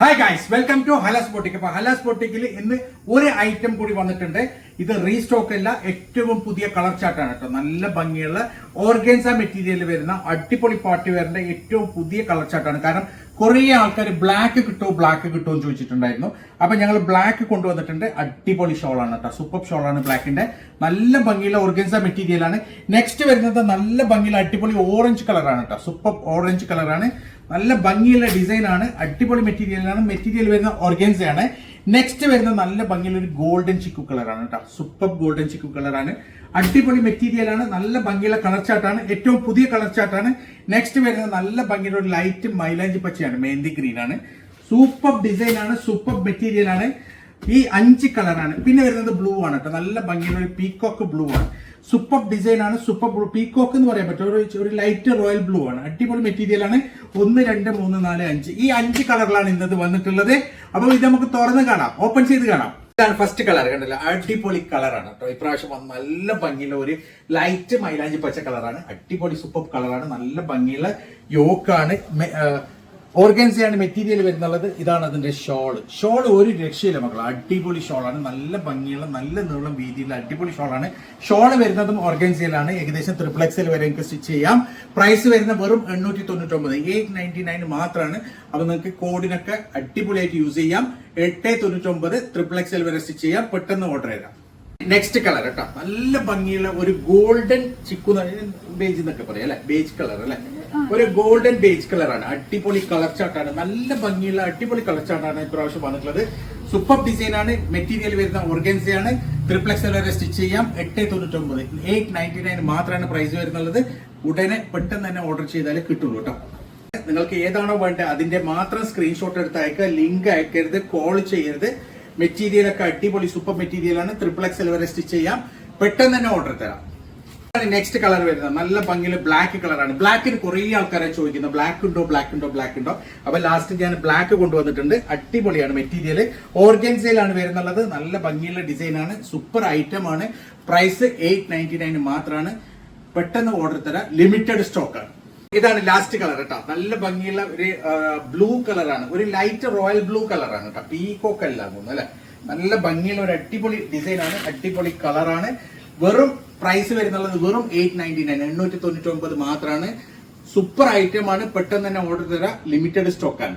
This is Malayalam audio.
Hi guys, welcome to Halas boutique. അപ്പൊ ഹലാസ് ബോട്ടിക്കിൽ ഇന്ന് ഒരു ഐറ്റം കൂടി വന്നിട്ടുണ്ട്. ഇത് റീസ്റ്റോക്ക് അല്ല, ഏറ്റവും പുതിയ കളർ ചാർട്ടാണ് കേട്ടോ. നല്ല ഭംഗിയുള്ള ഓർഗൻസ മെറ്റീരിയൽ വരുന്ന അടിപൊളി പാർട്ടി വെയറിന്റെ ഏറ്റവും പുതിയ കളർ ചാർട്ടാണ്. കാരണം കുറെ ആൾക്കാർ ബ്ലാക്ക് കിട്ടുമോ എന്ന് ചോദിച്ചിട്ടുണ്ടായിരുന്നു. അപ്പൊ ഞങ്ങൾ ബ്ലാക്ക് കൊണ്ടുവന്നിട്ടുണ്ട്. അടിപൊളി ഷോളാണ് കേട്ടോ, സൂപ്പർ ഷോളാണ് ബ്ലാക്കിന്റെ. നല്ല ഭംഗിയുള്ള ഓർഗൻസ മെറ്റീരിയൽ ആണ്. നെക്സ്റ്റ് വരുന്നത് നല്ല ഭംഗിയുള്ള അടിപൊളി ഓറഞ്ച് കളറാണ് കേട്ടോ, സൂപ്പർ ഓറഞ്ച് കളറാണ്. നല്ല ഭംഗിയുള്ള ഡിസൈൻ ആണ്, അടിപൊളി മെറ്റീരിയലാണ്. മെറ്റീരിയൽ വരുന്ന ഓർഗൻസയാണ്. നെക്സ്റ്റ് വരുന്ന നല്ല ഭംഗിയുള്ള ഒരു ഗോൾഡൻ ചിക്കു കളറാണ് കേട്ടോ, സൂപ്പർ ഗോൾഡൻ ചിക്കു കളറാണ്. അടിപൊളി മെറ്റീരിയൽ ആണ്, നല്ല ഭംഗിയുള്ള കളർ ചാർട്ടാണ്, ഏറ്റവും പുതിയ കളർ ചാർട്ടാണ്. നെക്സ്റ്റ് വരുന്നത് നല്ല ഭംഗിയുള്ള ഒരു ലൈറ്റ് മൈലാഞ്ചി പച്ചയാണ്, മെഹന്തി ഗ്രീൻ ആണ്. സൂപ്പർ ഡിസൈൻ ആണ്, സൂപ്പർ മെറ്റീരിയൽ ആണ്. ഈ 5 കളറാണ്. പിന്നെ വരുന്നത് ബ്ലൂ ആണ് കേട്ടോ, നല്ല ഭംഗിയുള്ള ഒരു പീകോക്ക് ബ്ലൂ ആണ്. സൂപ്പർ ഡിസൈൻ ആണ്, സൂപ്പർ ബ്ലൂ പീകോക്ക് എന്ന് പറയാൻ പറ്റും. ഒരു ലൈറ്റ് റോയൽ ബ്ലൂ ആണ്, അടിപൊളി മെറ്റീരിയൽ ആണ്. 1 2 3 4 5 ഈ 5 കളറിലാണ് ഇന്നത് വന്നിട്ടുള്ളത്. അപ്പോൾ ഇത് നമുക്ക് തുറന്ന് കാണാം, ഓപ്പൺ ചെയ്ത് കാണാം. ഇതാണ് ഫസ്റ്റ് കളർ, കണ്ടല്ലോ, അടിപൊളി കളറാണ് കേട്ടോ. ഇപ്രാവശ്യം നല്ല ഭംഗിയുള്ള ഒരു ലൈറ്റ് മൈലാഞ്ചി പച്ച കളറാണ്, അടിപൊളി സൂപ്പർ കളറാണ്. നല്ല ഭംഗിയുള്ള യോക്കാണ്, ഓർഗൻസയാണ് മെറ്റീരിയൽ വരുന്നുള്ളത്. ഇതാണ് അതിന്റെ ഷോള് ഒരു രക്ഷയില്ല മക്കൾ, അടിപൊളി ഷോളാണ്. നല്ല ഭംഗിയുള്ള നല്ല നീളം വീതിയുള്ള അടിപൊളി ഷോളാണ്. ഷോള് വരുന്നതും ഓർഗൻസയിലാണ്. ഏകദേശം XXL വരെ നിങ്ങൾക്ക് സ്റ്റിച്ച് ചെയ്യാം. പ്രൈസ് വരുന്ന വെറും 899, 899 മാത്രമാണ്. അപ്പൊ നിങ്ങൾക്ക് കോഡിനൊക്കെ അടിപൊളിയായിട്ട് യൂസ് ചെയ്യാം. 899 XXL വരെ സ്റ്റിച്ച് ചെയ്യാം. പെട്ടെന്ന് ഓർഡർ ചെയ്യാം. നെക്സ്റ്റ് കളർ കേട്ടോ, നല്ല ഭംഗിയുള്ള ഒരു ഗോൾഡൻ ചിക്കു ബേജ് എന്നൊക്കെ പറയാം അല്ലെ, ബേജ് കളർ അല്ലെ, ഒരു ഗോൾഡൻ ബേജ് കളറാണ്. അടിപൊളി കളർ ചാർട്ടാണ്, നല്ല ഭംഗിയുള്ള അടിപൊളി കളർ ചാർട്ടാണ് ഇപ്രാവശ്യം വന്നിട്ടുള്ളത്. സൂപ്പർ ഡിസൈൻ ആണ്. മെറ്റീരിയൽ വരുന്ന ഓർഗൻസയാണ്. XXL വരെ സ്റ്റിച്ച് ചെയ്യാം. 899, 899 മാത്രമാണ് പ്രൈസ് വരുന്നുള്ളത്. ഉടനെ പെട്ടെന്ന് തന്നെ ഓർഡർ ചെയ്താലേ കിട്ടുള്ളൂ കേട്ടോ. നിങ്ങൾക്ക് ഏതാണോ വേണ്ടത് അതിന്റെ മാത്രം സ്ക്രീൻഷോട്ട് എടുത്ത് അയക്കുക. ലിങ്ക് അയക്കരുത്, കോൾ ചെയ്യരുത്. മെറ്റീരിയൽ ഒക്കെ അടിപൊളി സൂപ്പർ മെറ്റീരിയൽ ആണ്. XXL വരെ സ്റ്റിച്ച് ചെയ്യാം. പെട്ടെന്ന് തന്നെ ഓർഡർ തരാം. നെക്സ്റ്റ് കളർ വരുന്നത് നല്ല ഭംഗിയുള്ള ബ്ലാക്ക് കളറാണ്. ബ്ലാക്കിന് കുറെ ആൾക്കാരെ ചോദിക്കുന്നത് ബ്ലാക്ക് ഉണ്ടോ. അപ്പൊ ലാസ്റ്റ് ഞാൻ ബ്ലാക്ക് കൊണ്ടുവന്നിട്ടുണ്ട്. അടിപൊളിയാണ് മെറ്റീരിയൽ, ഓർഗൻസയിലാണ് വരുന്നുള്ളത്. നല്ല ഭംഗിയുള്ള ഡിസൈൻ ആണ്, സൂപ്പർ ഐറ്റം ആണ്. പ്രൈസ് 899 മാത്രമാണ്. പെട്ടെന്ന് ഓർഡർ തരാം, ലിമിറ്റഡ് സ്റ്റോക്ക് ആണ്. ഇതാണ് ലാസ്റ്റ് കളർ കേട്ടോ, നല്ല ഭംഗിയുള്ള ഒരു ബ്ലൂ കളറാണ്, ഒരു ലൈറ്റ് റോയൽ ബ്ലൂ കളറാണ് കേട്ടോ. പീകോക്ക് അല്ല തോന്നുന്നു അല്ലെ. നല്ല ഭംഗിയുള്ള ഒരു അടിപൊളി ഡിസൈൻ ആണ്, അടിപൊളി കളറാണ്. വെറും പ്രൈസ് വരുന്നുള്ളത് വെറും 899 മാത്രമാണ്. സൂപ്പർ ഐറ്റം ആണ്. പെട്ടെന്ന് തന്നെ ഓർഡർ തരാം, ലിമിറ്റഡ് സ്റ്റോക്ക് ആണ്.